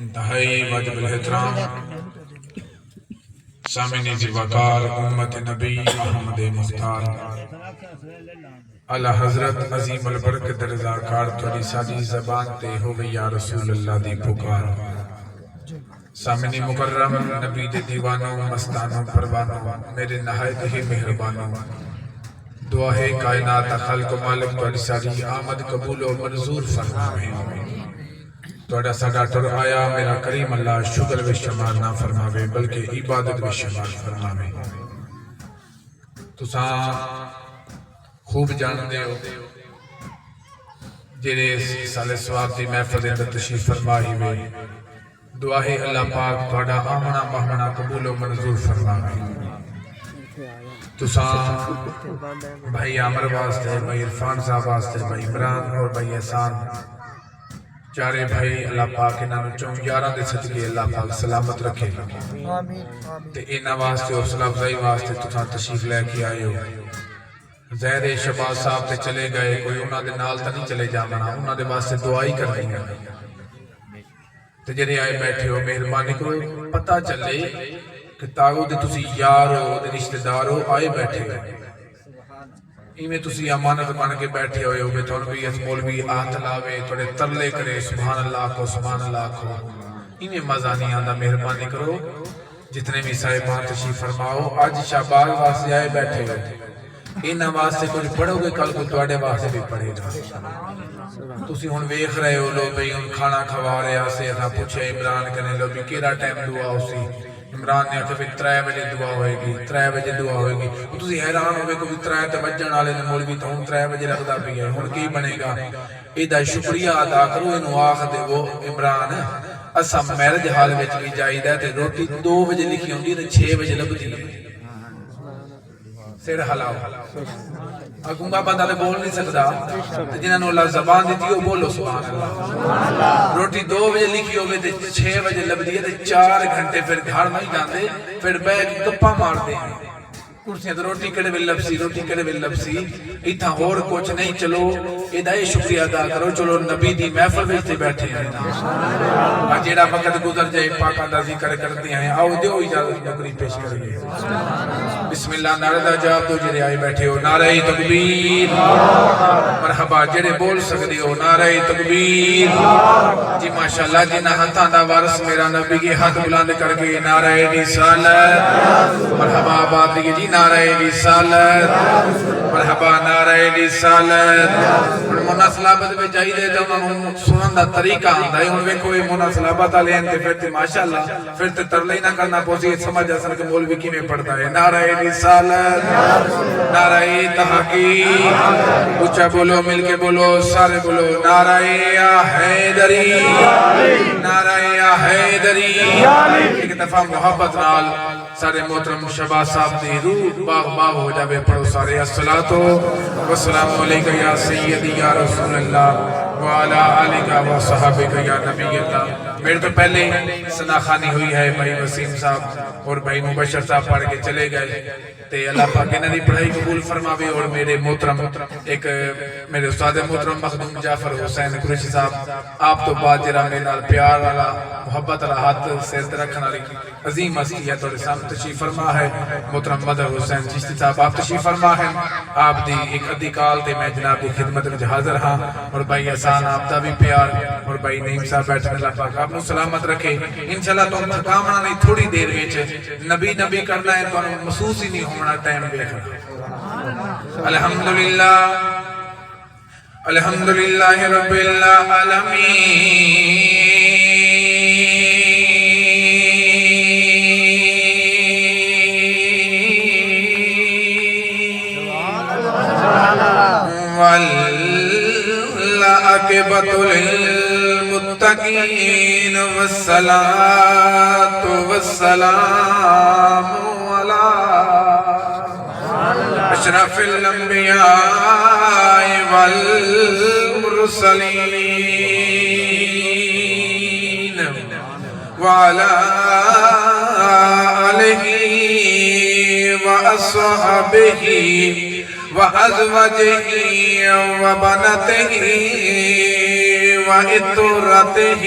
انتہائی واجب الاحترام سامعین ذی وقار امت نبی محمد مختار اعلی حضرت عظیم البرکت رضاکار تھوڑی ساری زبان تے ہوگی یا رسول اللہ دی پکار سامعین مکرم نبی دے دیوانوں مستانوں پروانوں میرے نہایت ہی مہربانوں دعا ہے کائنات خلق و مالک تھوڑی ساری آمد قبول و منظور فرمائے توڑا ساڑا ٹر آیا میرا کریم اللہ شکر و شمار نہ فرماوے بلکہ عبادت و شمار فرماوے تساں خوب جان دے ہو جیرے سال سواب دی محفظ اندر تشریف فرمائی وے دعا ہے اللہ پاک توڑا آمنا مہمنا قبول و منظور فرماوے تساں بھائی عامر واسطے بھائی عرفان صاحب واسطے بھائی عمران اور بھائی احسان چارے بھائی اللہ پاک انہاں چوں یاراں دے صدقے اللہ پاک سلامت رکھے تے انہاں واسطے حوصلہ افزائی واسطے تساں تشریف لے کے آئے ہو زہر شہباز صاحب تے چلے گئے کوئی انہاں دے نال تے نہیں چلے جاونا انہاں دے واسطے دعائی کر دیں تے جڑے آئے بیٹھے ہو مہربانی کرو پتہ چلے کہ تاغو دے تسی یار ہو دے رشتہ دار ہو آئے بیٹھے ہو ایمیں تسی امانت بن کے بیٹھے ہوئے ہوئے تو بھی اس مولوی آت لاوے توڑے ترلے کرے سبحان اللہ کو ایمیں مزہ نہیں آندہ مہربانی کرو جتنے بھی صاحبان تشریف فرماؤ آج شہباز واسطے آئے بیٹھے ہوئے ان واسطے کچھ پڑھو گے کل کو توڑے واسطے بھی پڑھے گا تسی ہون ویخ رہے ہو لو بھئی ان کھانا کھوا رہے آسے ایسا پوچھے عمران کرنے لو بھی کیرا ٹائم دعا اسی عمران نے آکھا پھر 3 بجے دعا ہوئے گی 3 بجے دعا ہوئے گی تسی حیران ہوئے کوئی 3 تے بجن والے نے مولوی تو ہن 3 بجے لگدا پئی ہے ہن کی بنے گا ایدا شکریہ ادا کرو اینو آکھ دے وہ عمران اسا میرج حال وچ بھی جائیدا تے روٹی 2 بجے لکھی ہوندی تے 6 بجے لبدی ہے سر ہلاؤ گونگا بندہ تے بول نہیں سکدا تے جنہاں نوں اللہ زبان دتی او بولو سبحان اللہ روٹی 2 بجے لکھی ہوگی تے 6 بجے لبدی ہے تے 4 گھنٹے پھر گھر نہیں جاندے پھر بیٹھ گپاں ماردے ہیں کرسیاں تے روٹی کڑے ویل لبسی ایتھاں ہور کچھ نہیں چلو ایدا اے شکریہ ادا کرو چلو نبی دی محفل وچ تے بیٹھے ہیں نا جیڑا وقت گزر جائے پاکاں دا ذکر کردے ہیں آؤ دیو اجازت نوکری پیش کریے بسم اللہ نعرہ دا جواب دو جڑے آئے بیٹھے ہو نعرہ تکبیر مرحبا جڑے بول سکدے ہو نعرہ تکبیر جی ماشاءاللہ جنہاں ہتھاں دا وارث میرا نبی کے ہاتھ بلند کر کے نعرہ رسالت مرحبا آباد دیئے جی نعرہ رسالت مرحبا نعرہ رسالت منہ صلابت میں جائی دے تو انہوں سنن دا طریقہ آندہ ہے انہوں کوئی منہ صلابت آلے ہیں پھر تے ماشاءاللہ پھر تے ترلے نہ کرنا پوسی سمجھ اصل کے مولوی کی میں پڑھتا ہے نعرہ رسالت نعرہ تحقیق اچھا بولو مل کے بولو سارے بولو نعرہ حیدری نعرہ حیدری ایک دفعہ محبت نال سارے محترم شہباز صاحب دی روح باغ ہو جاوے پڑھو سارے الصلاة والسلام علیکہ یا سیدی یا رسول اللہ وعلا آلکہ و صحابکہ یا نبی اللہ میرے تو پہلے سناخانی ہوئی ہے بھائی وسیم صاحب اور بھائی مبشر صاحب پڑھ کے چلے گئے تے اللہ پاک انہاں دی پڑھائی قبول فرماوے اور میرے محترم ایک میرے استاد محترم مخدوم جعفر حسین قریشی صاحب آپ تو بعد جرا میرے نال پیار والا محبت والا ہاتھ سر تے رکھن والی عظیم ہستی ہے تھوڑے سامنے تشریف فرما ہے محترم مدر حسین چشتی صاحب آپ تشریف فرما ہے آپ دی ایک ادھی کال تے میں جناب دی خدمت وچ حاضر ہاں اور بھائی احسان آپ دا بھی پیار اور بھائی نعیم صاحب بیٹھے اللہ پاک آپ نو سلامت رکھے انشاءاللہ تو تھکامنا نہیں تھوڑی دیر وچ نبی کرنا ہے تو محسوس ہی نہیں ہونا ٹائم دیکھنا الحمدللہ رب العالمین والعاقبۃ للمتقین والصلاة والسلام علی اشرف الانبیاء والمرسلین وعلى آلہ وأصحابه وأزواجه وبناته وإطرته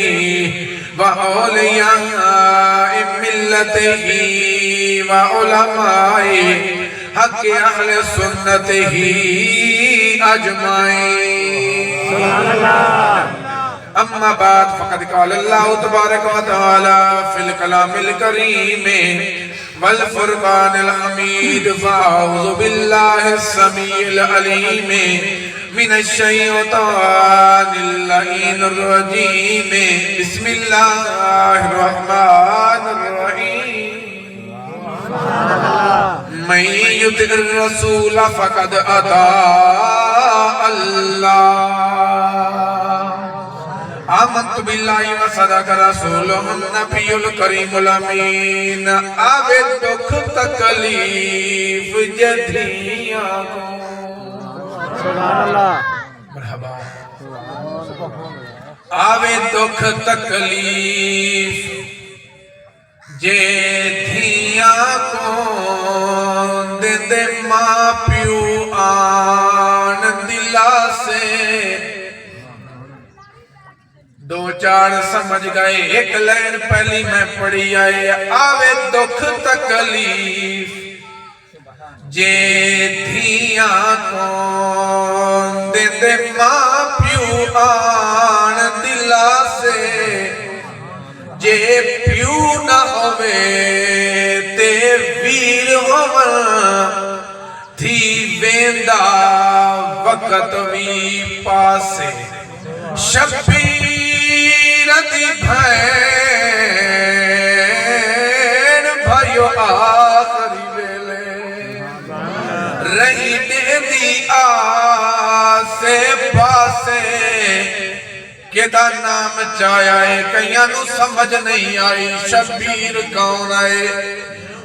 وأولياء ملته وعلماء حق أهل سنته أجمعين. سبحان الله. أما بعد فقد قال الله تبارك وتعالى في الكلام الكريم والفرقان الحميد. فأعوذ بالله السميع العليم من الشيطان اللعين الرجيم. بسم الله الرحمن الرحيم. من يطع الرسول فقد أطاع الله. آمنت بالله وصدق رسوله النبي الكريم الأمين. آوے دکھ تکلیف جدھیاں کو. سبحان اللہ. مرحبا. آوے دکھ تکلیف جدھیاں کو دے دے ماں پیو آن دلا سے. دو چار سمجھ گئے ایک لائن پہلی میں پڑھی آئے. آوے دکھ تکلیف جے دھیاں کو دے دے ماں پیو آن دلا سے. جے پیو نہ ہوئے تے ویر ہوئے تھی ویندہ وقت وی پاسے. شبیر دی بھین بھائیو آخری ویلے رہی دے دی آسے پاسے. کیدا نام چایا ہے کئیاں نو سمجھ نہیں آئی. شبیر کون آئے؟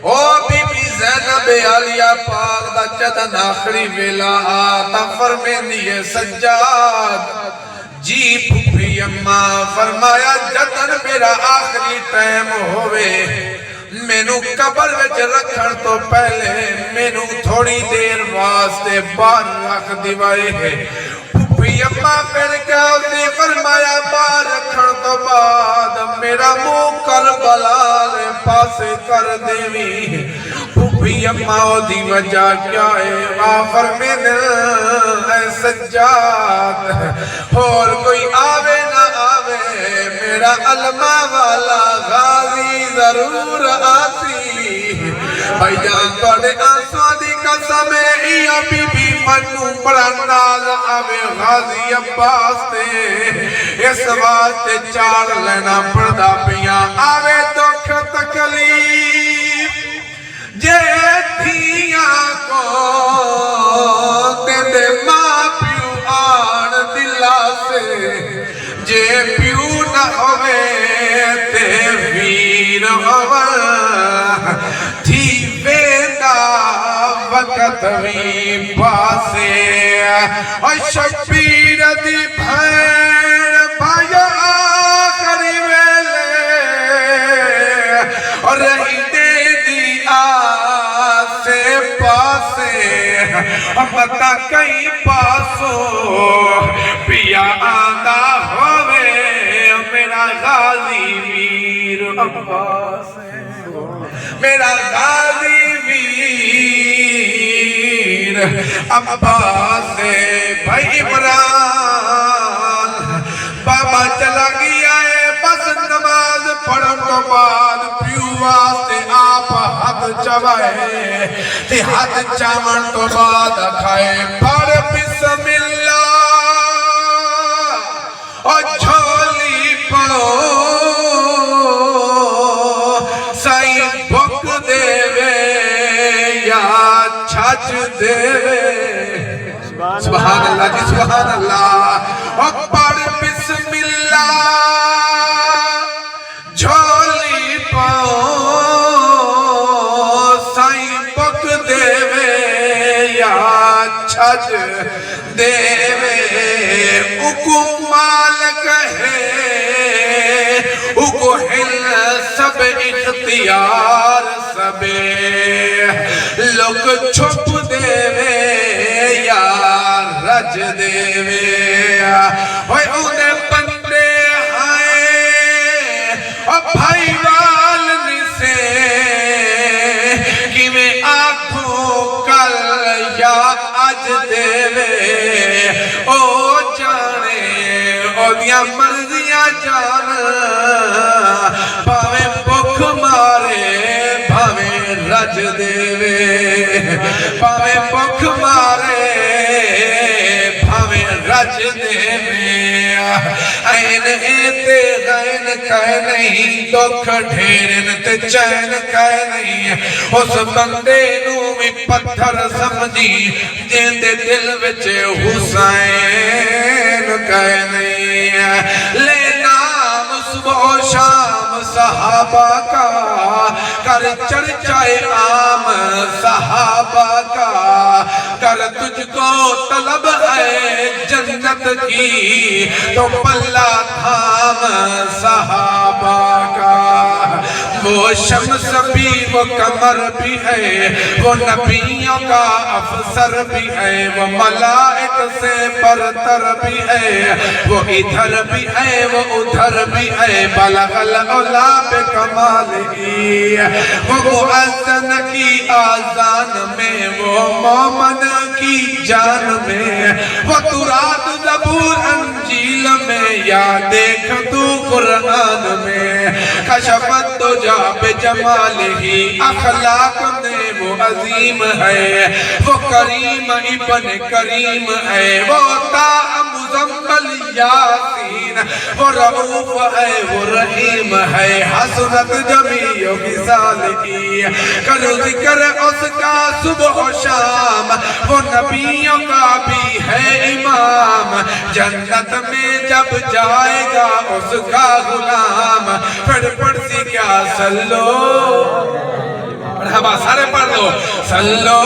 او بی بی زینب عالیہ پاک دا جدن آخری ویلا آتا فرمیندی ہے سجاد جی پھپھی اماں فرمایا جدن میرا آخری ٹائم ہوئے مینو قبر وچ رکھن تو پہلے مینو تھوڑی دیر واسطے باہر رکھ دیوائے ہے. پھپھی اماں پھر کیا ہوتی فرمایا باہر رکھن تو بعد میرا منہ کربلا لے پاسے کر دیوی. پھپھی اماں دی وجہ کیا ہے؟ فرمین اے سجاد اور کوئی آوے نہ آوے میرا علمہ والا غازی ضرور آتی. بھائی جان توڑے آنسوں دی قسم یا بی بی منو بڑا ناز آوے غازی عباس تے. اس واسطے چار لینا پڑدا پیاں. آوے دکھ تکلیف جے دھیاں کو دے دے ماں پیو آن دلا سے. جے پیو نہ ہوئے تے ویر ہوئے تھی ویندہ وقت وی پاسے. اور شبیر دی بھین بھائیو آخری ویلے اور رہی دے دی آسے پاسے. پتہ کئی پاسوں پیا آندہ ہوئے میرا غازی ویر عباس. میرا غازی ویر عباس. بھائی عمران بابا چلا گیا ہے بس نماز پڑھن تو بعد پیو واسطے آپ ہاتھ چوائے تے ہاتھ چاون تو بعد کھائے. پڑھ بسم اللہ اور جھولی پاؤ سائی بھوک دے وے یا چھاچ دے وے. سبحان اللہ جی سبحان اللہ. اور پڑھ بسم اللہ جھولی پاؤ سائی بھوک دے وے یا چھاچ دے وے. اکو مالک ہے اکو ہل سب اختیار سب لوگ چھپ دے وے یا رج دے وے. اوے اونے بندے ہائے پاوے بکھ مارے بھاوے رج دے این ایتے غین کہے نہیں دکھ ڈھیرن تے چین کہے نہیں اس بندے نو بھی پتھر سمجھی جن دے دل وچ حسین کہے نہیں لے نام صبح و شام صحابہ کا کر چرچائے عام صحابہ کا کر تجھ کو طلب ہے جنت کی تو پلہ تھام صحابہ کا وہ شمس بھی وہ قمر بھی ہے وہ نبیوں کا افسر بھی ہے وہ ملائک سے برتر بھی ہے وہ ادھر بھی ہے وہ ادھر بھی ہے بلغ العلا بکمالہی وہ مؤذن کی آذان میں وہ مومن کی جان میں وہ ترات زبور انجیل میں یا دیکھ تو قرآن میں کشفت تو جا بجمالہی اخلاق میں وہ عظیم ہے وہ کریم ابن کریم ہے وہ تا مزمل یاسین وہ رعوف ہے وہ رحیم ہے حسنت جمیع مثال کی کرو ذکر اس کا صبح و شام وہ نبیوں کا بھی ہے امام جنت میں جب جائے گا اس کا غلام پھر پڑھسی کیا سلو مرحبا سارے پڑھ لو سلو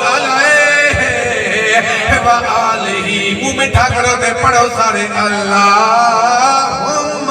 علیہ وآلہ منہ میٹھا کرو دے پڑھو سارے اللہم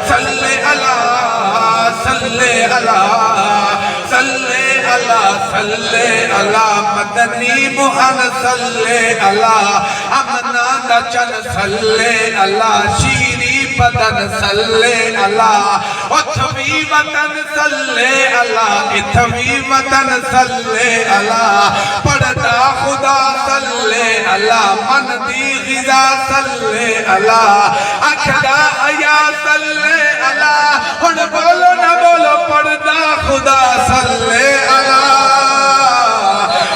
صلی اللہ صلی اللہ صلی اللہ صلی اللہ مدنی محن صلی اللہ امنا دچن صلی اللہ شیری بدن صلی اللہ اتھوی وطن صلی اللہ اتھوی وطن صلی اللہ پڑھتا خدا صلی اللہ من دی غذا صلی اللہ اکھدا حیا صلی اللہ ہن بولو نہ بولو پڑھتا خدا صلی اللہ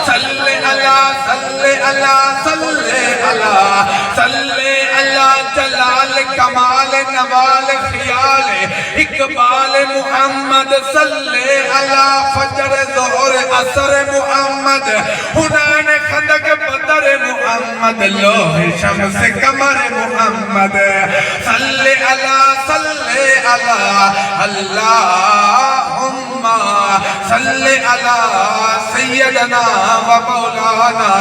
صلی اللہ صلی اللہ صلی اللہ صلی اللہ جلال کمال نوال خیال اقبال محمد صلی اللہ فجر ظہر عصر محمد حنین خندق بدر محمد لوح شمس قمر محمد صلی اللہ صلی اللہ اللہم صلی اللہ سیدنا و مولانا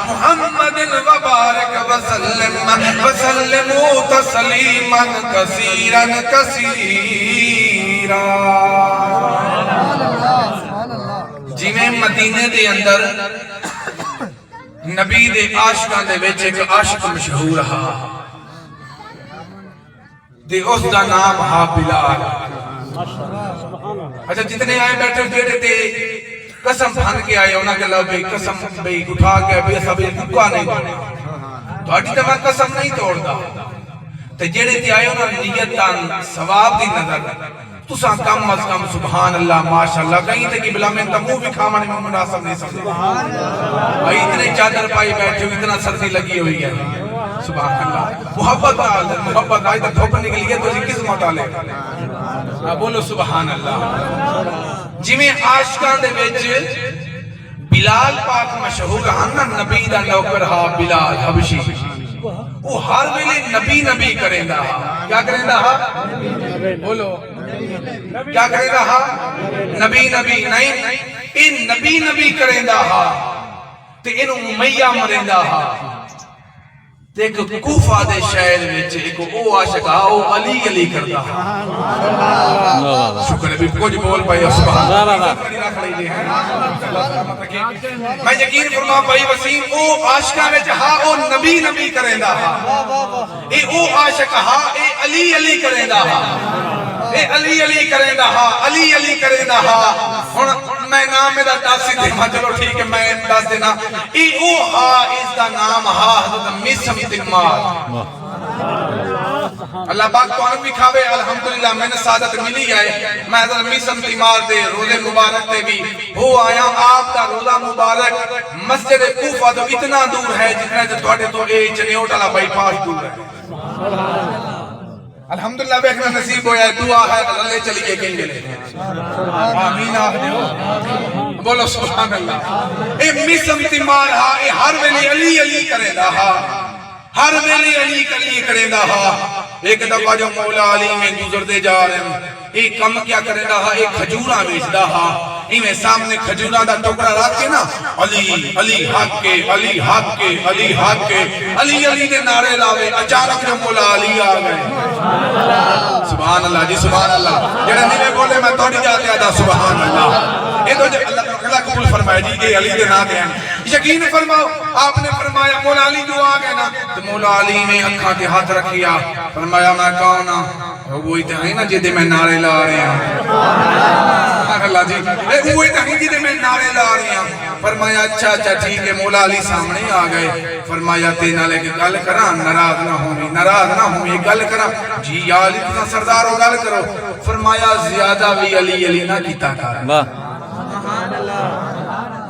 محمد وبارک وسلم وسلموا تسلیما کثیرا کثیرا جی میں مدینے دے اندر نبی دے عاشقاں دے وچ ایک عاشق مشہور ہا دے اس دا نام ہا بلال اچھا جتنے آئے بیٹھے جیڑے تے قسم بھان کے آئے انہاں کے لو بھی قسم بھی اٹھا کے بھی ایسا بھی ککا نہیں توڑا تو اٹھی تو میں قسم نہیں توڑ دا تے جیڑے تے آئے انہاں نیت دان ثواب دی نظر تو ساں کم از کم سبحان اللہ ماشاءاللہ کہیں تے کہ بلا میں تمو بھی کھامانے میں مناسب نہیں سمجھے بھائی اتنے چادر پائی بیٹھے ہو اتنا سردی لگی ہوئی ہے سبحان اللہ محبت آئی تو دھوپ نکلی ہے تو اسی قسمت آلے بولو سبحان اللہ جی میں عاشقان دے ویچ بلال پاک مشہور ہاں نبی دا نوکر ہا بلال حبشی وہ ہر ویلے نبی نبی کریں دا کیا کریں دا ہا بولو کیا کریں دا ہا نبی نبی نہیں ان نبی نبی کریں دا ہا تے ان امیہ مریں دا ہا ایک کوفہ دے شہر وچ ایک او عاشق او علی علی کردا شکر ہے بھی کچھ بول پائے سبحان اللہ میں یقین فرما بھائی وسیم او عاشقاں وچ ہا او نبی نبی کریندا ہا اے او عاشق ہا اے علی علی کریندا ہا اے علی علی کریندا ہا علی علی کریندا ہا ہن میں نام میرا دس دے چلو ٹھیک ہے میں دس دینا اے او ہا اس دا نام ہا حضرت مسعود اللہ پاک تو انہوں بھی کھاوے الحمدللہ میں نے سعادت ملی ہے میں حضرت میسم تیمار دے روزے مبارک دے بھی ہو آیا آپ کا روزہ مبارک مسجد کوفہ تو اتنا دور ہے جتنا جو توڑے تو اے چنیوٹ اللہ بائی پاس دور ہے الحمدللہ بیکھنا نصیب ہویا ہے دعا ہے اللہ چلیے کہیں گے آمین آخر بولو سبحان اللہ اے میسم تیمار ہا اے ہر ویلی علی علی کرے دا ہا ہر ویلی علی کلی کرے دا ہا ایک دفعہ جو مولا علی میں گزر دے جا رہے ہیں ایک کم کیا کرے دا ہا ایک کھجورہ بیچ دا ہا میں سامنے کھجورہ دا ٹکڑا رکھ کے نا علی علی حق کے علی حق کے علی حق کے علی علی دے نعرے لاوے اچانک جو مولا علی آ گئے سبحان اللہ جی سبحان اللہ جڑا نہیں میں بولے میں توڑی جاتے آدھا سبحان اللہ یہ تو جو اللہ قبول فرمائے جی کہ علی دے نا دے ہیں یقین فرماؤ آپ نے فرمایا مولا علی جو آ گئے نا تو مولا علی نے اکھاں کے ہاتھ رکھیا فرمایا میں کون ہاں وہی تو ہے نا جدے میں نعرے لا رہے ہیں سبحان اللہ جی وہی تو ہے جدے میں نعرے لا رہے ہیں فرمایا اچھا اچھا ٹھیک ہے مولا علی سامنے آ گئے فرمایا تینا لے کے گل کرا ناراض نہ ہوئی گل کرا جی یا علی کتنا سردار ہو گل کرو فرمایا زیادہ بھی علی علی نہ کیتا کر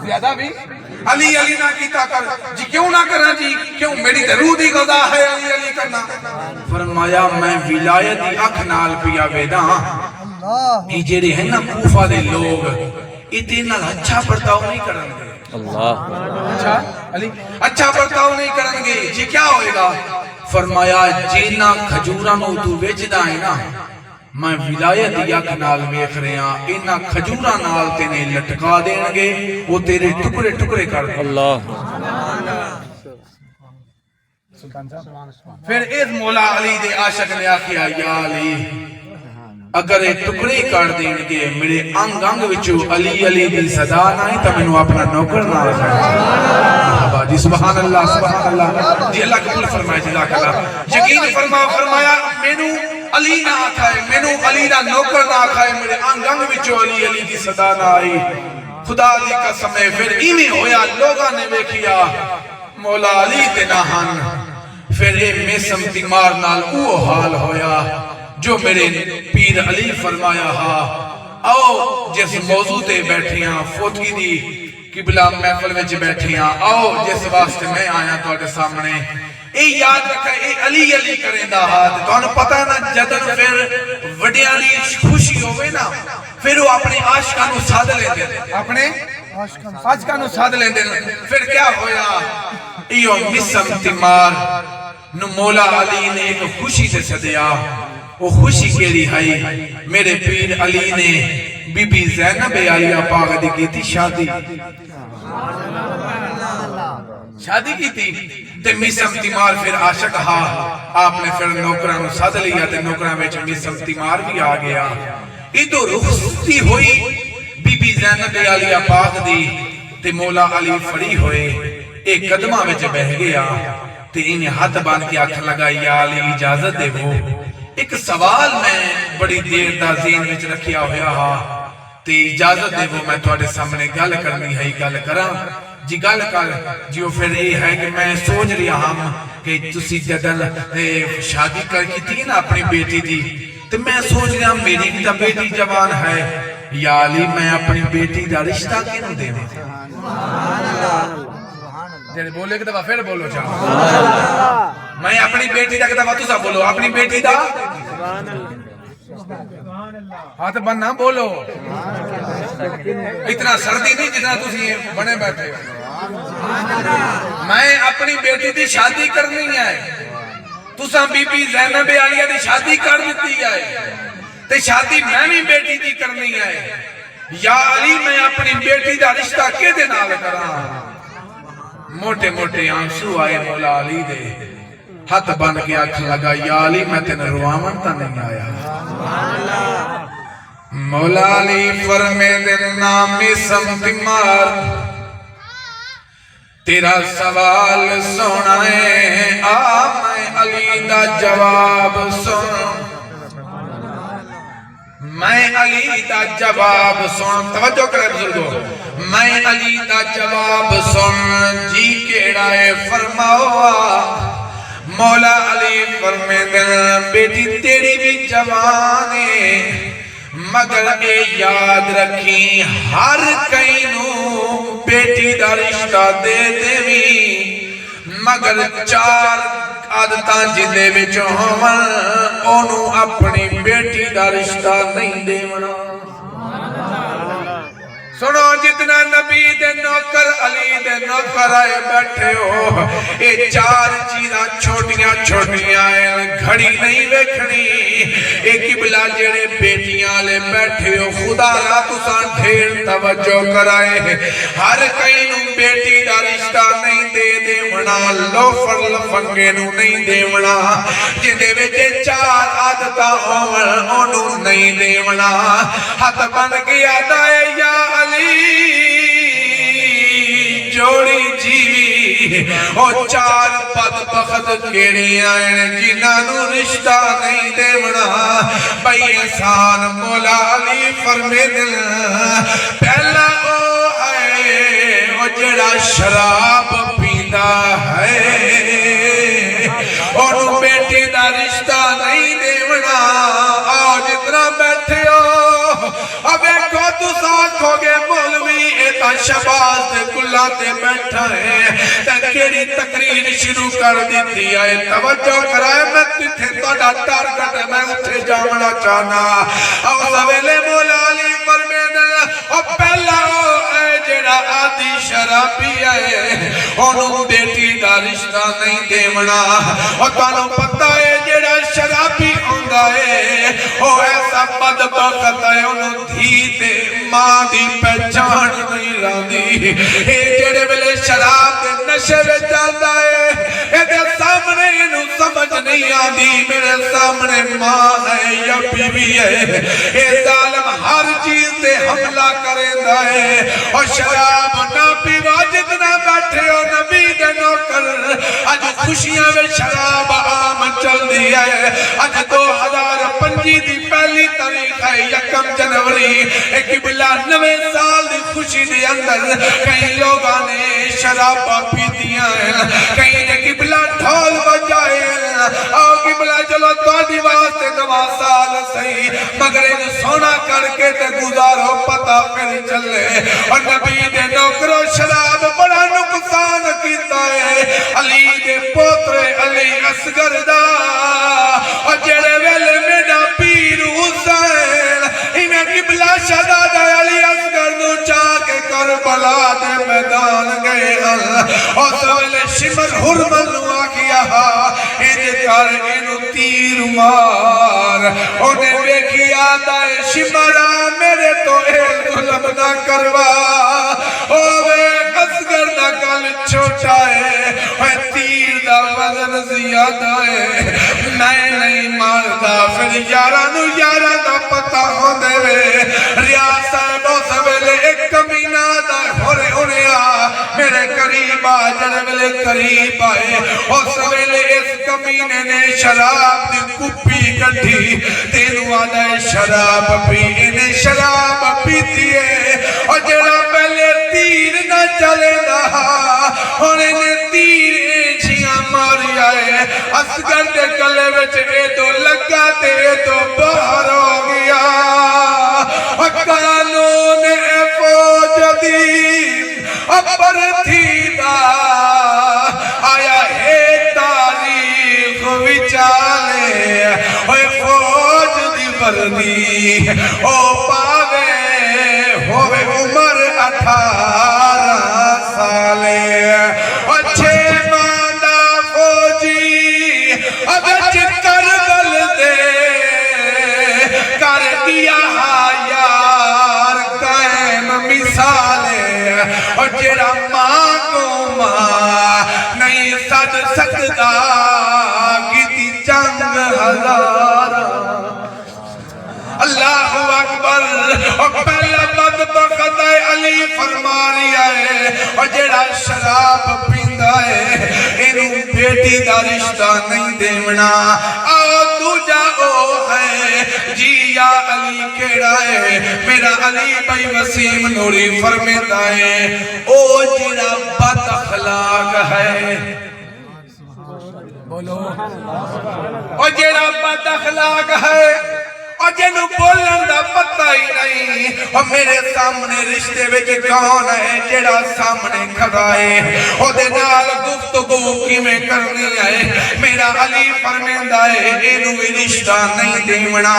زیادہ بھی علی علی نہ کیتا کر جی کیوں نہ کرنا جی کیوں میری ضرور دی غذا ہے علی علی کرنا فرمایا میں ولایت دی اکھ نال پیا ویدا یہ جڑے ہیں نا کوفہ دے لوگ اتنا اچھا برتاؤ نہیں کرن گے اللہ اچھا علی اچھا برتاؤ نہیں کرن گے جی کیا ہوئے گا فرمایا جینا کھجورہ نو تو ویچدا ہے نا میں ولایت دی اکھ نال ویکھ رہے ہاں انہاں کھجورہ نال تینے لٹکا دین گے وہ تیرے ٹکڑے ٹکڑے کر دیں اللہ پھر اس مولا علی دے عاشق نے آکھیا یا علی اگر ایک ٹکڑے کر دیں گے میرے انگ انگ وچو علی علی دی صدا نہیں تو میں اپنا نوکر نہ رکھا جی سبحان اللہ جی اللہ قبول فرمائے جزاک اللہ یقین فرمایا مینوں علی نہ آکھائے مینوں علی دا نوکر نہ آکھائے میرے انگ انگ وچو علی علی دی صدا نہ آئی خدا دی قسم ہے پھر ایویں ہویا لوگاں نے ویکھیا مولا علی تے نہ ہن پھر اے میسم تیمار نال او حال ہویا جو میرے پیر علی فرمایا ہا آؤ جس موضوع تے بیٹھیاں فوتگی دی قبلہ محفل وچ بیٹھیاں آؤ جس واسطے میں آیا تو آٹے سامنے اے یاد رکھا اے علی علی کریں دا ہاتھ تو انہوں پتہ ہے نا جدن پھر وڈیالی خوشی ہوئے نا پھر وہ اپنے عاشقاں نو ساتھ لیں دے اپنے عاشقاں نو ساتھ لیں دے پھر کیا ہویا ایو میسم تیمار نو مولا علی نے ایک خوشی سے صدیا وہ خوشی کیڑی ہے میرے پیر علی نے بی بی زینب عالیہ پاک دی کی تھی شادی کی تھی تے میسم تیمار پھر عاشق ہا آپ نے پھر نوکران نو ساتھ لیا تے نوکران وچ میسم تیمار بھی آ گیا ادو رخصتی ہوئی بی بی زینب عالیہ پاک دی تے مولا علی فری ہوئے ایک قدمہ وچ بہ گیا تے انہیں ہاتھ باندھ کے آنکھ لگائی یا علی اجازت دے وہ ایک سوال میں بڑی دیر دا ذہن وچ رکھیا ہویا ہا تے اجازت دے وہ میں تواڈے سامنے گل کرنی ہے گل کراں جی گل کر جو پھر یہ ہے کہ میں سوچ رہا ہوں کہ تسی جدن شادی کر کی تھی نا اپنی بیٹی دی تو میں سوچ رہا ہوں میری بھی تا بیٹی جوان ہے یا علی میں اپنی بیٹی دا رشتہ کیوں دے جیسے بولے کہ دفعہ پھر بولو چاہاں میں اپنی بیٹی دا کہ دفعہ تو سا بولو اپنی بیٹی دا ہاتھ بننا بولو اتنا سردی نہیں جتنا تسی بنے بیٹھے میں اپنی بیٹی دی شادی کرنی ہے تسا بی بی زینب عالیہ دی شادی کر دیتی ہے تے شادی میں بھی بیٹی دی کرنی ہے یا علی میں اپنی بیٹی دا رشتہ کے دے نال کراں موٹے موٹے آنسو آئے مولا علی دے ہاتھ بن کے آنکھ لگا یا علی میں تین رواون تا نہیں آیا مولا علی فرمے دے نامی سمتمار تیرا سوال سنائے میں علی دا جواب سن میں علی دا جواب سن توجہ کرے بزرگو میں علی دا جواب سن جی کیڑا ہے فرماؤ مولا علی فرمیندے بیٹی تیری بھی جوان ہے مگر اے یاد رکھی ہر کئی نو بیٹی دا رشتہ دے دیوی مگر 4 عادتاں جندے وچوں ہون اونوں اپنی بیٹی دا رشتہ نہیں دیونا سنو جتنا نبی دے نوکر علی دے نوکر آئے بیٹھے ہو اے 4 چیزاں چھوٹیاں چھوٹیاں ہیں گھڑی نہیں ویکھنی اے قبلہ جڑے بیٹیاں لے بیٹھے ہو خدا را تساں ڈھیر توجہ کرائے ہر کئی نو بیٹی دا رشتہ نہیں دے دیونا لوفر لفنگے نو نہیں دیونا جندے وچے 4 عادتاں ہون اونوں نہیں دیونا ہاتھ بن گیا دائے یا جوڑی جیوی او 4 بدبخت کیڑی آئیں جنہاں نو رشتہ نہیں دیونا بھئی احسان مولا علی فرمے دل پہلا او ہے او جڑا شراب پیندا ہے انہوں بیٹی دا رشتہ نہیں دیونا آؤ جتنا بیٹھے ہو اب ایک کو تو ساتھ ہو گے مولوی ایتا شباز دے کلہ تے بیٹھا ہے تکیری تقریر شروع کر دیتی ہے توجہ کرائے میں تیتھے توڑا ٹارگٹ ہے میں اٹھے جامنا چاہنا او سویلے مولا علی فرمیدن او پہلا اے جڑا آدھی شرابی ہے انہوں بیٹی دا رشتہ نہیں دیونا او تانوں پتہ ہے جڑا شرابی ہوندہ ہے او ایسا بدبخت ہے انہوں دھیتے ماں دی پہچان نہیں راندی اے جڑے بلے شراب دے نشے میں جاندہ ہے اے دے سامنے انہوں سمجھ نہیں آندی میرے سامنے ماں ہے یا بیوی ہے اے ظالم ہر چیز دے حملہ کریں ہے اور شراب نہ پیوا جتنا بیٹھے ہو نبی دے نوکر آج خوشیاں میں شراب عام چل دی ہے آج 2025 دی پہلی تاریخ ہے 1 جنوری ایک بلا 9 سال دی خوشی دی اندر کئی لوگاں نے شراب پی دیا ہے کئی نے قبلہ ڈھول بجائے آؤ قبلہ چلو تو دی واسطے 9 سال صحیح مگر ان سونا کر کے تے گزارو پتہ پھر چلے اور نبی دے نوکروں شراب بڑا نقصان کیتا ہے علی دے پوترے علی اصغر دا اور جڑے ویلے میڈا پیر حسین انہیں قبلہ شہزادہ علی اصغر نو چاہ کے کربلا دے میدان گئے اور سویلے شمر حرمل نو آکیا انہیں کر انہوں تیر مار انہیں بیکی آتا ہے شمرہ میرے تو ایک ظلم نہ کروا اوہ اصغر دا کل چھوٹا ہے اوہ تیر دا وزن زیادہ ہے نہیں ماردا پھر یارانو دا پتہ ہو دے وے ریاض صاحب و سویلے ایک کمینہ دا ہونے میرے قریب آ جڑے قریب آئے اور سویلے اس کمینے نے شراب دی کپی کٹھی تینو آدھا ہے شراب پی انہیں شراب پیتی ہے اور جڑا پہلے تیر نہ چلے دا اور انہیں تیر جھیاں ماری آئے اصغر دے کلے وچ اے تو لگا تے اے تو باہر ہو گیا اور قانون اے فوج دی اپر تھی دا آیا ہے تاریخ وچالے اوہ فوج دی وردی او پاوے ہوئے عمر 18 سالے اور 6 ماندہ فوجی اب کربل دے کر دیا یار قائم مثالے اور جڑا ماں کو ماں نہیں سد سکتا کیتی جنگ ہزار اللہ اکبر اور پہلا بدبخت ہے علی فرما رہی ہے اور جڑا شراب پیندا ہے انہوں بیٹی دا رشتہ نہیں دیونا آؤ تو جاؤ ہے جی یا علی کیڑا ہے میرا علی بھائی وسیم نوری فرمیتا ہے او جڑا بد اخلاق ہے بولو او جیڑا بد اخلاق ہے او جنوں بولن دا پتہ ہی نہیں او میرے سامنے رشتے وچ کون ہے جیڑا سامنے کھڑا ہے او دے نال گفتگو کیویں کرنی ہے میرا علی فرمیندا ہے اینوں وی رشتہ نہیں دیونا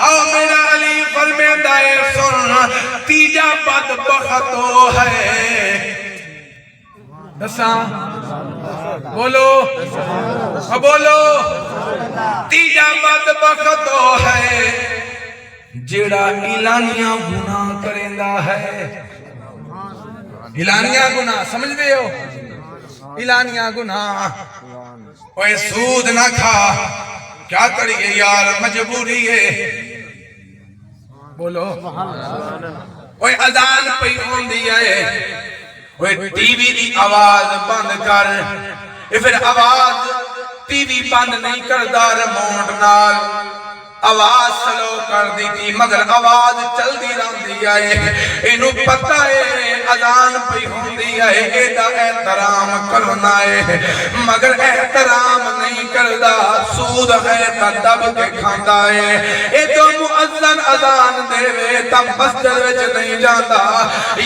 او میرا علی فرمیندا ہے سن تیجا بدبخت او ہے دساں بولو بولو تیجا بدبخت او ہے جیڑا اعلانیہ گناہ کریندا ہے اعلانیہ گناہ سمجھ دے ہو اعلانیہ گناہ اوے سود نہ کھا کیا کریے یار مجبوری ہے بولو اوے اذان پئی ہوندی ہے اوے ٹی وی دی آواز بند کر پھر آواز ٹی وی بند نہیں کردا ریموٹ نال آواز سلو کر دی تھی مگر آواز چل دی رہندی ہے اینو پتہ ہے اذان پئی ہوندی ہے ایدا احترام کرنا ہے مگر احترام نہیں کردا سود ہے تا دب کے کھاندا ہے اے تو مؤذن اذان دے وے تا مسجد وچ نہیں جاندا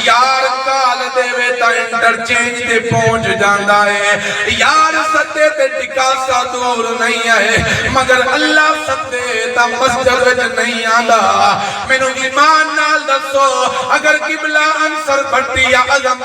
یار کال دے وے تا انٹرچینج تے پہنچ جاندا ہے یار ستے تے ٹکاسا دور نہیں ہے مگر اللہ ستے تا مسجد وچ نہیں آندا مینوں ایمان نال دسو اگر قبلہ انصر بھٹی یا اعظم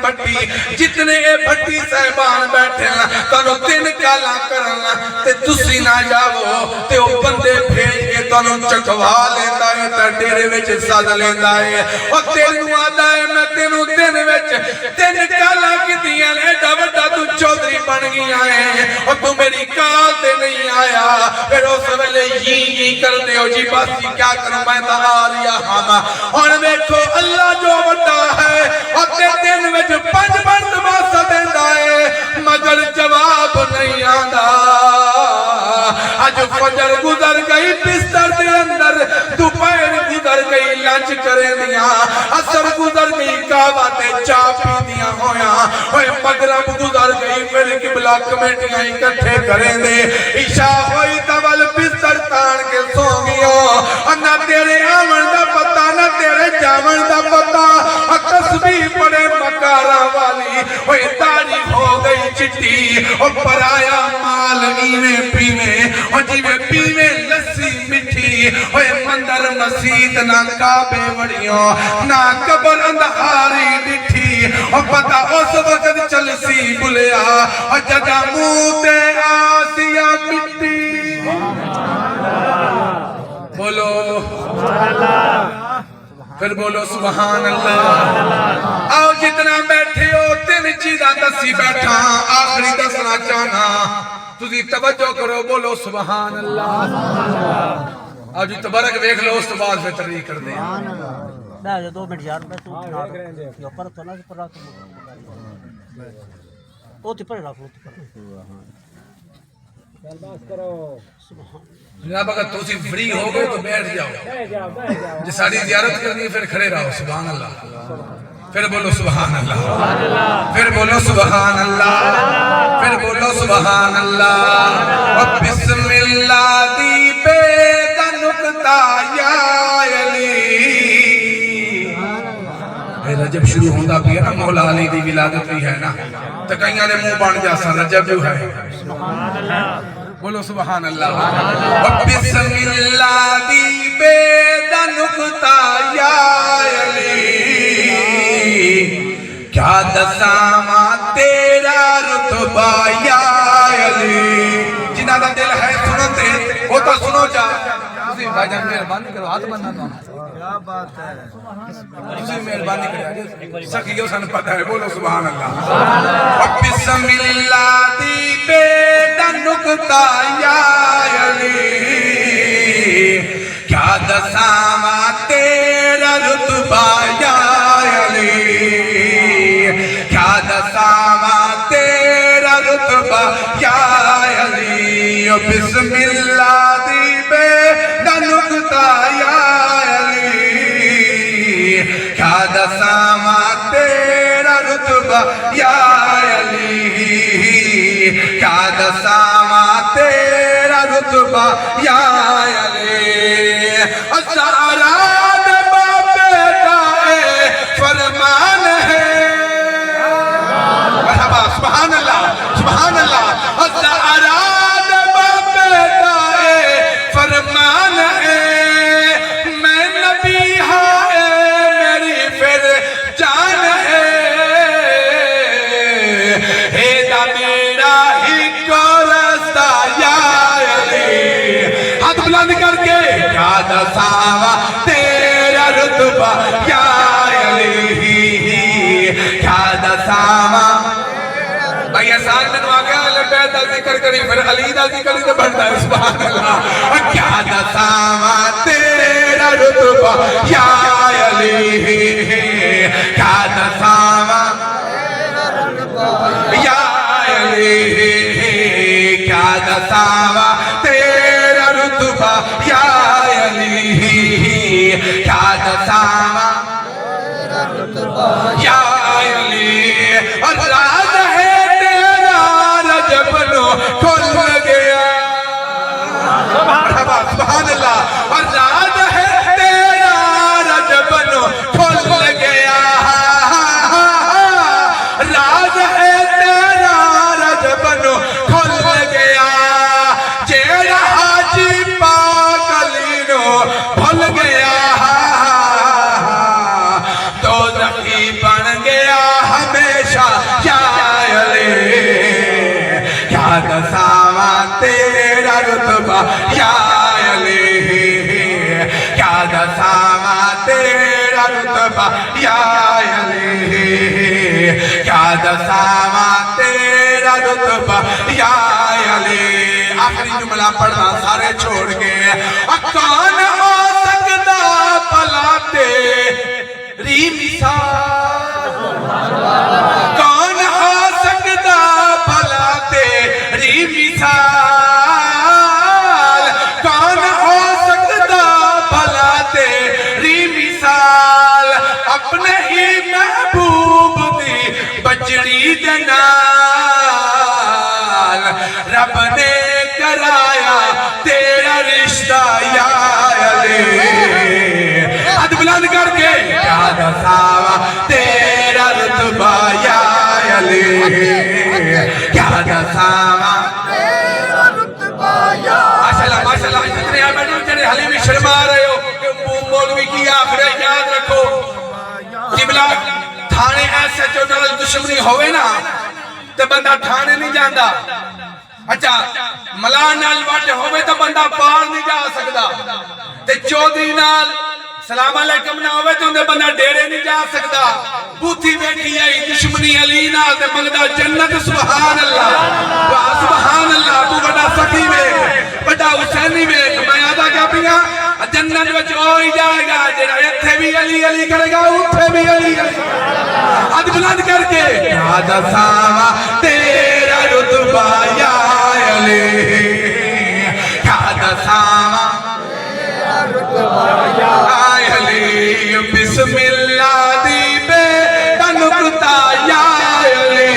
بھٹی جتنے اے بھٹی صاحبان بیٹھے ہیں تانوں تین کالا کرنا تے تسی نہ جاؤ تے او بندے بھیج کے تانوں چکوا لیندا ہے تے ڈیرے وچ سد لیندا ہے او تینوں آندا ہے میں تینوں دن وچ تین کالا کیتیاں ایڈا وڈا تو چودھری بن گیا ہے او تو میری کال تے نہیں آیا پھر اس ویلے یہ کر دے ہو جی باسی کیا کروں میں تہاریا ہاں اور دیکھو اللہ جو بڑا ہے اپنے دن میں جو 5 مرتبہ سدیندا ہے مگر جواب نہیں آندا آج فجر گزر گئی بستر دے اندر دوپہر گزر گئی لنچ کریں دیا عصر گزر گئی کعبہ تے چاہ پی دیا ہویا اوے مغرب گزر گئی پھر قبلہ کمیٹیاں اکٹھے کریں دے عشاء ہوئی تول بستر تان کے سو گیا نہ تیرے آمن دا پتا نہ تیرے جامن دا پتا تسبیح پڑے مکارا والی اوے داڑھی ہو گئی چٹی او پرایا مال ایویں پیویں او جیویں پیویں لسی مٹھی اوے مندر مسجد نہ کعبے وڑیوں نہ قبر اندھاری ڈٹھی او پتا اس وقت چلسی بلیا او جدا منہ تے آسیا مٹی بولو پھر بولو سبحان اللہ آؤ جتنا بیٹھے ہو 3 چیزاں دسی بیٹھا آخری دسنا چاہنا تُسی توجہ کرو بولو سبحان اللہ آؤ جی تبارک دیکھ لو اس تو بعد پھر تحریک کر دیں 2 منٹ یار میں تو یہ پر تو نہ پر رات او تے پر رکھو بس کرو جناب اگر توسی فری ہو گئے تو بیٹھ جاؤ جس ساری زیارت کرنی پھر کھڑے رہو سبحان اللہ پھر بولو سبحان اللہ پھر بولو سبحان اللہ پھر بولو سبحان اللہ بسم اللہ دی بے دا نکتہ یا علی رجب شروع ہوندہ بھی ہے نا مولا علی دی ولادت بھی ہے نا تکائیاں نے منہ بان جاسا رجب جو ہے بولو سبحان اللہ بسم اللہ دی بے دا نکتہ یا علی کیا دساما تیرا رتبہ یا علی جنہ دا دل ہے سنتے وہ تو سنو جا بھائی جان مہربانی کرو ہاتھ بننا تو کیا بات ہے اسی مہربانی کرو سکیو سن پتہ ہے بولو سبحان اللہ بسم اللہ دی بے دا نکتہ یا علی کیا دساما تیرا رتبہ یا علی کیا دساما تیرا رتبہ یا علی بسم اللہ دی بے دا نکتہ یا علی کیا دساما تیرا رتبہ یا علی کیا دساما زہرا دے باپ بیٹا فرمان ہے مرحبا سبحان اللہ سبحان اللہ زہرا دے باپ بیٹا فرمان ہے میں نبی ہے میری پھر جان ہے ایدہ میرا ہی کو رستہ یا علی ہاتھ بلند کر کے کیا دساوا تیرا رتبہ یا علی کیا دساوا بھائی احسان میں نواقع اللہ بیت دا ذکر کری پھر علی دا ذکر ہی تو بڑھتا ہے سبحان اللہ کیا دساوا تیرا رتبہ یا علی کیا دساوا یا علی کیا دساوا تیرا رتبہ یا علی کیا دساوا یا علی اور راز ہے تیرا رجب نو کھل گیا مرحبا سبحان اللہ اور راز ہے تیرا رجب نو کھل گیا راز ہے تیرا رجب نو کھل گیا جیڑا حاجی پاک علی نو بھول گیا تو زخی بن گیا ہمیشہ یا علی کیا دساوا تیرا رتبہ یا علی کیا دساوا تیرا رتبہ یا علی کیا دساوا تیرا رتبہ یا علی آخری جملہ پڑھنا سارے چھوڑ گئے کون ہو سکتا بھلا تیری مثال کون ہو سکتا بھلا تیری مثال کون ہو سکتا بھلا تیری مثال اپنے ہی محبوب دی بچڑی دے نال رب نے کرایا تیرا رشتہ یا علی ہاتھ بلند کر کے کیا دساوا تیرا رتبہ یا علی کیا دساوا تیرا رتبہ یا ماشاءاللہ ماشاءاللہ جتنے آپ بیٹھو جنہیں حلی بھی شرما رہے ہو کہ مولوی کی آخرہ یاد رکھو قبلہ تھانے ایسے جو نال دشمنی ہوئے نا تو بندہ تھانے نہیں جاندہ اچھا ملان نال واٹے ہوئے تو بندہ پار نہیں جا سکتا تے چودری نال سلام علیکم نہ ہوئے تو اندھے بندہ ڈیرے نہیں جا سکتا بوتھی بیٹھی آئی دشمنی علی نال تے مگدہ جنت سبحان اللہ سبحان اللہ تو بڑا سخی میں بڑا حسینی میں میں آدھا کیا پیا جنت وچ ہوئی جائے گا جنہا اتھے بھی علی علی کرے گا اتھے بھی علی علی ہاتھ بلند کر کے کیا دساوا تیرا رتبہ یا علی کیا دساوا تیرا رتبہ یا علی بسم اللہ دی بے تنکتا یا علی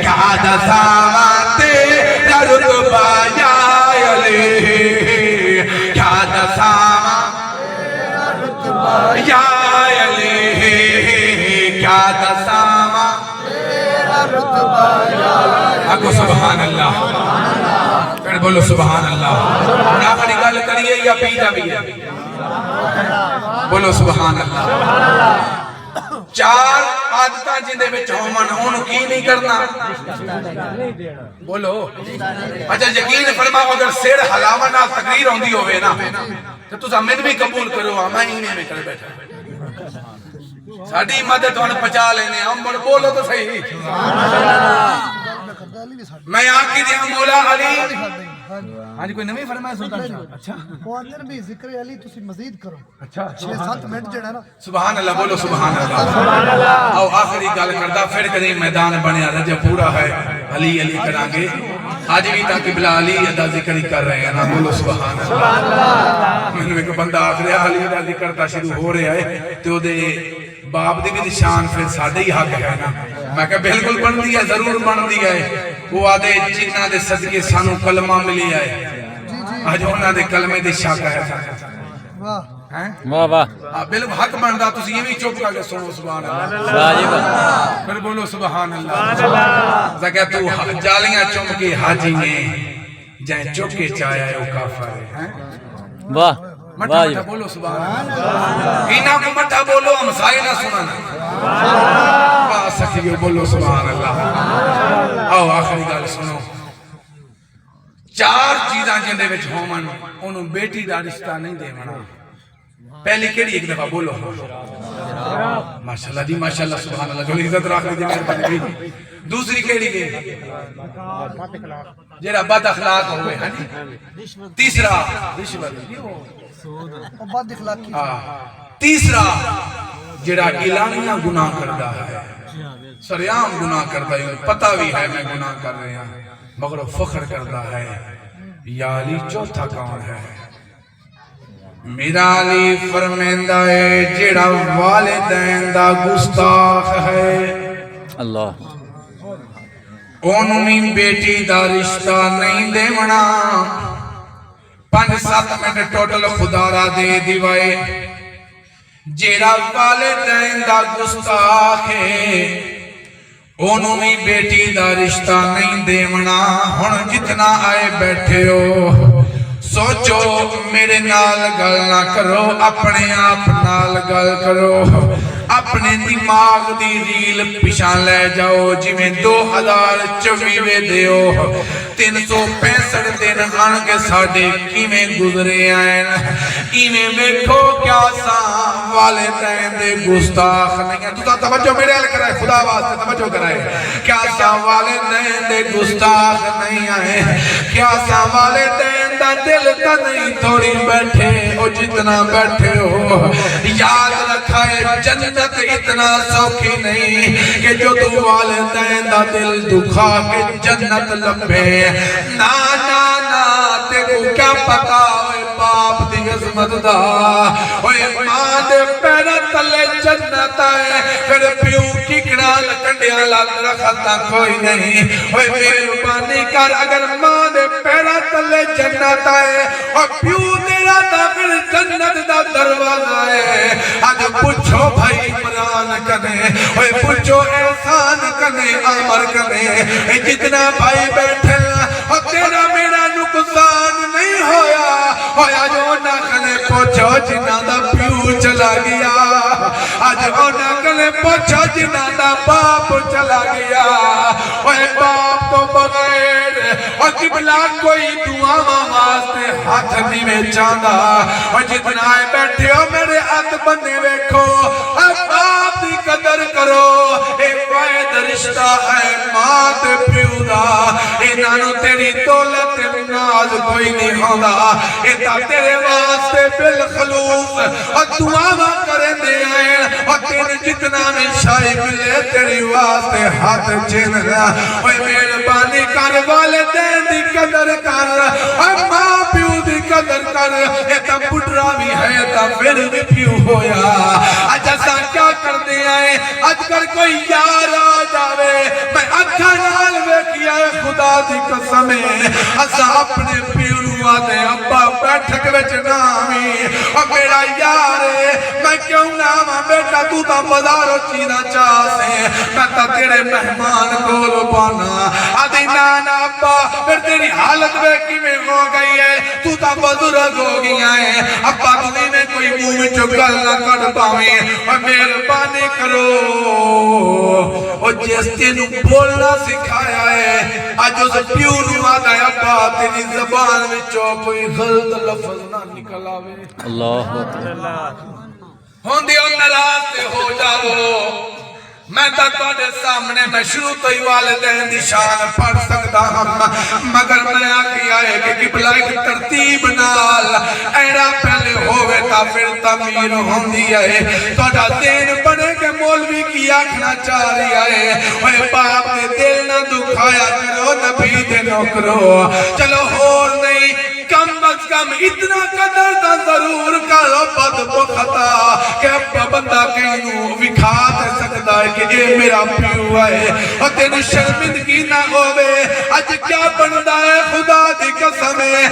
کیا دساوا تیرا رتبہ یا علی کیا دساوا تیرا رتبہ یا علی کیا دساوا تیرا رتبہ یا علی آگو سبحان اللہ پھر بولو سبحان اللہ آخری گل کریے یا پیدا بھی ہے بولو سبحان اللہ چار عادتاں جندے میں چومن انہوں کی نہیں کرنا بولو اچھا یقین فرماؤ اگر سیر حلاوہ نہ تقریر ہوندی ہوئے نا تو تُسا من بھی قبول کرو میں ہی میں کر بیٹھا ساڑھی مدد ہونے پچا لینے ہم بولو تو صحیح میں آنکھ دیا مولا علی ہاں جی کوئی نمی فرمائے سلطان صاحب اچھا قوانین بھی ذکر علی تسی مزید کرو اچھا 6-7 منٹ جڑا نا سبحان اللہ بولو سبحان اللہ او آخری گل کردہ پھر کدیں میدان بنیا رجب پورا ہے علی علی کرانگے آج بھی تاکہ بلا علی ادا ذکر ہی کر رہے ہیں نا بولو سبحان اللہ میں نے کوئی بندہ آخری علی ادا ذکر کرتا شروع ہو رہے ہیں تو دے باپ دی بھی شان پھر ساڑھے ہی حق ہے نا میں کہا بالکل بن دیا ضرور بن دیا ہے وہ آدھے جنہ دے صدقے سانو کلمہ ملی آئے اج انہاں دے کلمے دے شک ہے واہ ہیں واہ واہ بالکل حق بندا تسی ایویں چپ کر کے سنو سبحان اللہ واہ جی واہ پھر بولو سبحان اللہ زکہ تو جالیاں چم کے حاجی نے جائیں چپ کے چایا ہے وہ کافر ہے واہ مٹھا واہ جی مٹھا بولو سبحان اللہ انہاں کو مٹھا بولو ہم سائے نہ سنانا واہ سکھیو بولو سبحان اللہ آؤ آخری گل سنو چار چیزاں جندے وچ ہومن انہوں بیٹی دا رشتہ نہیں دے منا پہلی کیڑی ایک دفعہ بولو ماشاءاللہ جی ماشاءاللہ سبحان اللہ جو عزت رکھ لیجیے مہربانی دوسری کیڑی ہے جڑا بد اخلاق ہوئے ہاں تیسرا رشوت اور بد اخلاقی تیسرا جڑا اعلانیہ گناہ کرتا ہے سریام گناہ کرتا ہے پتہ بھی ہے میں گناہ کر رہے ہیں مگر وہ فخر کرتا ہے یا علی چوتھا کون ہے میرا علی فرمیندہ ہے جڑا والدین دا گستاخ ہے اللہ اونویں بیٹی دا رشتہ نہیں دے منا 5-7 منٹ ٹوٹل خدا را دے دیوائے جڑا والدین دا گستاخ ہے اونویں بیٹی دا رشتہ نہیں دے منا ہن جتنا آئے بیٹھے ہو سوچو میرے نال گل نہ کرو اپنے آپ نال گل کرو اپنے دماغ دی ریل پیشاں لے جاؤ جی میں 2024 دیو 365 دن آن کے ساڑھے کیویں گزرے آئین ایویں بیٹھو کیا سا والدین دے گستاخ نہیں ہیں تو توجہ میرے حل کرائے خدا واسطے توجہ کرائے کیا سا والدین دے گستاخ نہیں آئے کیا سا والدین دا دل تا نہیں تھوڑی بیٹھے او جتنا بیٹھے ہو یاد رکھائے جنت اتنا سوکھی نہیں کہ جو تو والدین دا دل دکھا کے جنت لمبے نا نا نا تیرے کیا پتا ہوئے باپ دی عظمت دا ہوئے ماں دے پیرا تلے جنت آئے پھر پیو ککڑا لکنڈیاں لات رکھتا کوئی نہیں ہوئے مہربانی کر اگر ماں دے پیرا تلے جنت آئے اور پیو تیرا تا پھر جنت دا دروازہ ہے آج پوچھو بھائی عمران کنے اوے پوچھو احسان کنے عمر کنے جتنا بھائی بیٹھے اور تیرا میرا نقصان نہیں ہویا ہویا جو نہ کنے پوچھو جنہ دا پیو چلا گیا آج اونا کنے پوچھو جنہ دا باپ چلا گیا اوے باپ تو بغیر اور قبلہ کوئی دعا واسطے ہاتھ نہیں میں چاندہ اور جتنا آئے بیٹھے ہو میرے ہاتھ بندے ویکھو باپ دی قدر کرو ایک وائد رشتہ ہے مات پیودا انہوں تیری دولت ناز کوئی نہیں ہوگا ایتا تیرے واسطے بالخلوص اور دعا کریں دے آئے اور تیرے جتنا میں شاہی ملے تیری واسطے ہاتھ چین رہا اور مہربانی کر والدین دی قدر کر اور ماں پیو دی قدر کر ایتا بڑھرا بھی ہے ایتا پھر بھی پیو ہویا آج ایسا کیا کر دے آئے آج کر کوئی یار آ جاوے میں اکھا نال بے کیا ہے خدا دی قسمیں ایسا اپنے پیو آتے ابا بیٹھک وچ نامی اور میرا یار ہے میں کیوں ناما بیٹا تو تا بازارو چیزا چاہ سے میں تا تیرے مہمان کولو پانا آدھی نانا ابا پھر تیری حالت بیکی میں ہو گئی ہے تو تا بزرگ ہو گیا ہے ابا تمہیں میں کوئی منہ میں چکل نہ کر پاویں اور مہربانی کرو اور جس تینوں بولنا سکھایا ہے آج اس پیو نو آتا ہے ابا تیری زبان میں کوئی غلط لفظ نہ نکل آوے اللہ ہوندی ناراض تے ہو جاؤ میں تا تواڈے سامنے میں شروع تو ہی والدین دی شان پڑھ سکتا ہم مگر میں آکھیا ہے کہ قبلہ ایک ترتیب نال ایڑا پہلے ہوئے تا پھر تعمیر ہوندی ہے تواڈا دین بنے کے مولوی کی آکھنا چاہ رہی ہے اوے باپ دے دل نہ دکھایا کرو نبی دے نوکرو چلو اور نہیں کم از کم اتنا قدر دا ضرور کرو بد بخطا کہ بندہ کہیں وکھا دے سکتا ہے کہ اے میرا پیو ہے اور تین شرمندگی نہ ہوئے آج کیا بندہ ہے خدا دی قسم قسم ہے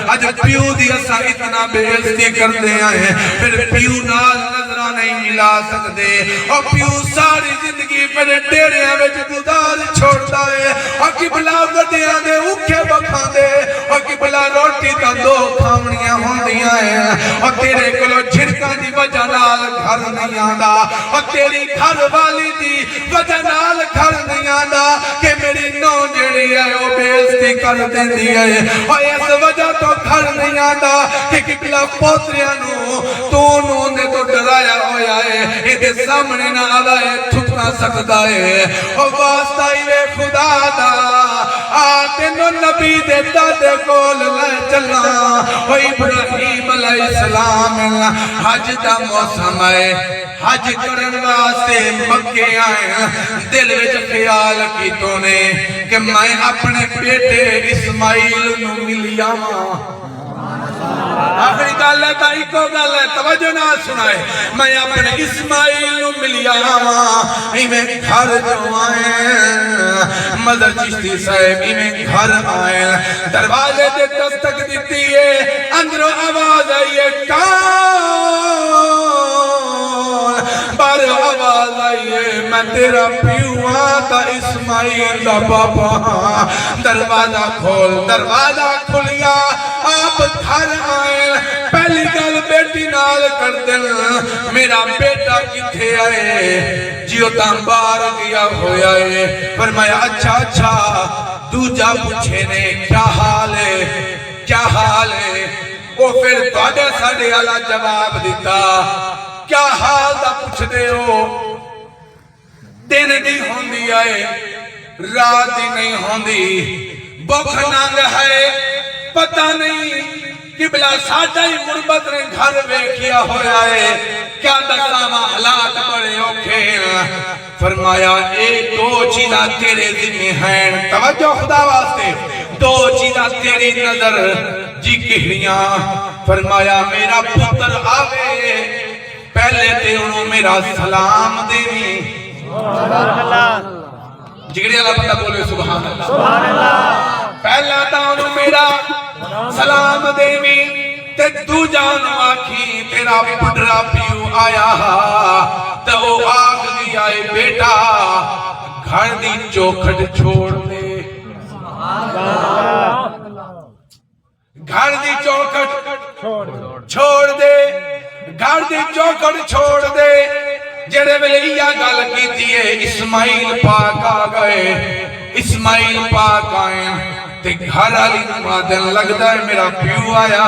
اج پیو دی اسا اتنا بے عزتی کرتے ہیں پھر پیو نال نظرہ نہیں ملا سکتے اور پیو ساری زندگی میرے ڈیریاں وچ گزار چھوڑتا ہے اور قبلہ وڈیاں دے اوکھے بکھاں دے اور قبلہ روٹی تا دو کھاونیاں ہوندیاں ہیں اور تیرے کولو جھڑکاں دی وجہ نال گھر نہیں آندا اور تیری گھر والی دی وجہ نال گھر نہیں آندا کہ میری نو جڑی ہے وہ بے عزتی کر دیندی ہے اور اس وجہ تو گھر نہیں آندا کہ قبلہ پوتریاں نو تو انہوں نے تو ڈرایا ہویا ہے ایدے سامنے نہ آوائے تھک نہ سکتا ہے اور واسطہ ہی خدا دا آتے نو نبی دے دادے کول لے چلا اور ابراہیم علیہ السلام حج دا موسم ہے حج کرن واسطے مکے آئے دل وچ خیال کی تو نے کہ میں اپنے بیٹے اسماعیل نو ملیا آخری گل ہے تا ایک گل ہے توجہ نہ سنائے میں اپنے اسماعیل نو ملیا میں گھر جو آئے مدر چشتی صاحب میں گھر آئے دروازے دے دستک دیتی ہے اندروں آواز آئیے بار آواز آئیے میں تیرا پیو آتا اسماعیل دا پاپا دروازہ کھلیا آپ گھر آئے پہلی گل بیٹی نال کر دل میرا بیٹا کتھے آئے جیو تاں بار گیا ہویا ہے فرمایا اچھا دوجا پوچھے نے کیا حال ہے وہ پھر توڑے ساڑے والا جواب دیتا کیا حال دا پوچھ دے ہو دن دی ہوندی آئے رات دی نہیں ہوندی بکھ ننگ ہے پتہ نہیں قبلہ ساڑھا ہی غربت نے گھر ویکھیا ہویا ہے کیا دسامہ حالات بڑے اوکھیں فرمایا ایک دو چیزاں تیرے ذمہ ہیں توجہ خدا واسطے دو چیزاں تیری نظر جی کہڑیاں فرمایا میرا پتر آوے پہلے تے انہوں میرا سلام دینی جگڑی اللہ بندہ بولے سبحان اللہ پہلا تا انہوں میرا سلام دینی تے دو جانو آکھی تیرا پڑھرا پیو آیا تے وہ آگ دیا ہے بیٹا گھر دی چوکھٹ چھوڑ دے گھر دی چوکھٹ چھوڑ دے گھر دی چوکھٹ چھوڑ دے جڑے ویلے یہ گل کیتی ہے اسماعیل پاک آ گئے اسماعیل پاک آئے تے گھر والی نمازن لگتا ہے میرا پیو آیا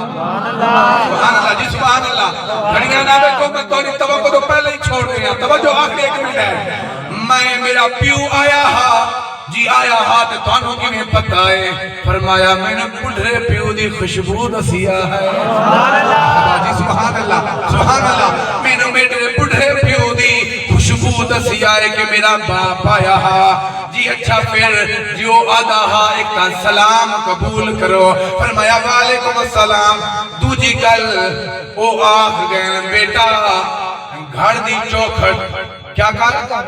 سبحان اللہ جی سبحان اللہ گھڑیاں نہ دیکھو میں توری توقع تو پہلے ہی چھوڑ گیا توجہ آخری ایک منٹ ہے میں میرا پیو آیا جی آیا ہاتھ توانوں کی میں پتہ ہے فرمایا میں نے پڑھرے پیو دی خوشبو دسیا ہے جی سبحان اللہ میں نے میرے پڑھرے پیو دی خوشبو دسیا ہے کہ میرا باپ آیا جی اچھا پھر جو آدھا ایک تا سلام قبول کرو فرمایا وعلیکم السلام دوجی گل او آخ گئے بیٹا گھر دی چوکھٹ کیا کہا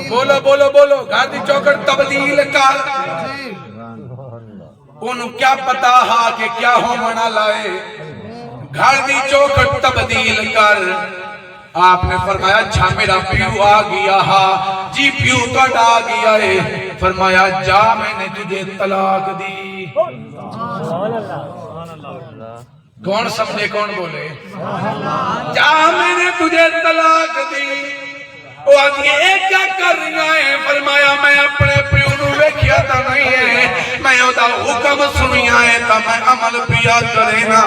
بولو گھر دی چوکھٹ تبدیل کر انہوں کیا پتا ہا کہ کیا ہو منا لائے گھر دی چوکھٹ تبدیل کر آپ نے فرمایا اچھا میرا پیو آ گیا جی پیو کٹ آ گیا ہے فرمایا جا میں نے تجھے طلاق دی کون سمجھے کون بولے جا میں نے تجھے طلاق دی وہ آدھی ایک کیا کر رہی ہیں فرمایا میں اپنے پیو نو ویکھیا تا نہیں ہے میں ہوتا حکم سنیا ہے تا میں عمل پیا کرینا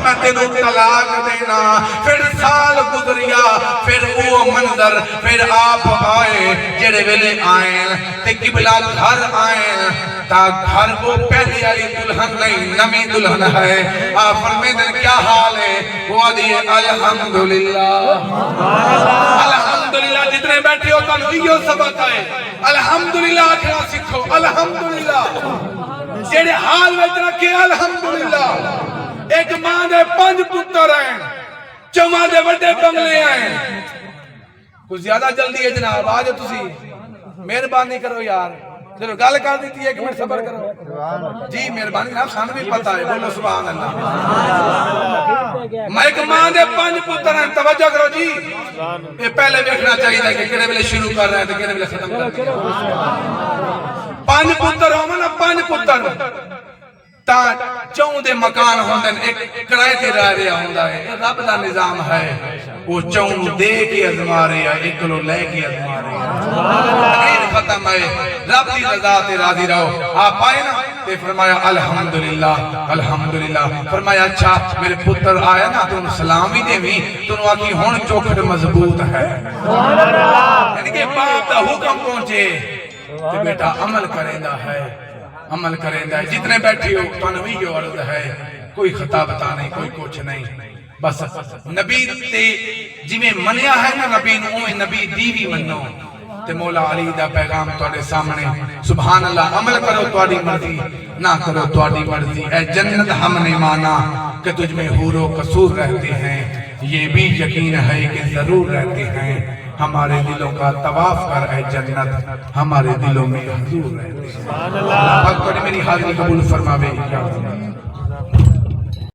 میں تینوں طلاق دینا پھر سال گزریا پھر وہ منظر پھر آپ آئے جڑے ویلے آئیں تے قبلہ گھر آئیں تا گھر وہ پہلی والی دلہن نہیں نمی دلہن ہے آپ فرمیدن کیا حال ہے وہ آدھی الحمدللہ الحمدللہ جتنے بیٹھے ہو تنو یہ سبق ہے الحمدللہ آکھنا سکھو الحمدللہ جڑے حال میں رکھے الحمدللہ ایک ماں دے 5 پتر ہیں چماں دے بڑے بنگلے ہیں کچھ زیادہ جلدی ہے جناب آج تسی مہربانی کرو یار چلو گل کر دیتی ہے، ایک منٹ صبر کرو جی، مہربانی جناب، سانو بھی پتہ ہے، بولو سبحان اللہ۔ میں ایک ماں دے 5 پتر ہیں، توجہ کرو جی، یہ پہلے دیکھنا چاہیے کہ کہڑے ویلے شروع کر رہے ہیں تو کہڑے ویلے ختم کر رہے ہیں۔ 5 پتر ہوں نا، 5 پتر تا چون دے مکان ہوندن، ایک کرائے تے رہ رہا ہوندا ہے، رب دا نظام ہے، وہ چون دے کے ازما رہے ہیں، ایک لو لے کے ازما رہے ہیں، تقریر ختم ہے، رب دی رضا تے راضی رہو۔ آپ آئے نا تے فرمایا الحمدللہ الحمدللہ، فرمایا اچھا میرے پتر آیا نا تو سلام ہی دے بھی تو آکی ہون چوکھٹ مضبوط ہے، یعنی کہ باپ دا حکم پہنچے تو بیٹا عمل کریں دا ہے، عمل کریں دا ہے، جتنے بیٹھے ہو تنوی جو عرض ہے، کوئی خطا بتا نہیں، کوئی کچھ نہیں، بس نبی تے جی میں منیا ہے نا نبی نو نبی دیوی منو تے مولا علی دا پیغام تواڈے سامنے، سبحان اللہ، عمل کرو تواڈی مرضی، نہ کرو تواڈی مرضی، اے جنت ہم نے مانا کہ تجھ میں حور و قصور رہتے ہیں، یہ بھی یقین ہے کہ ضرور رہتے ہیں، ہمارے دلوں کا طواف کر اے جنت، ہمارے دلوں میں حضور رہتے ہیں۔ اللہ پاک میری حاضری قبول فرماوے۔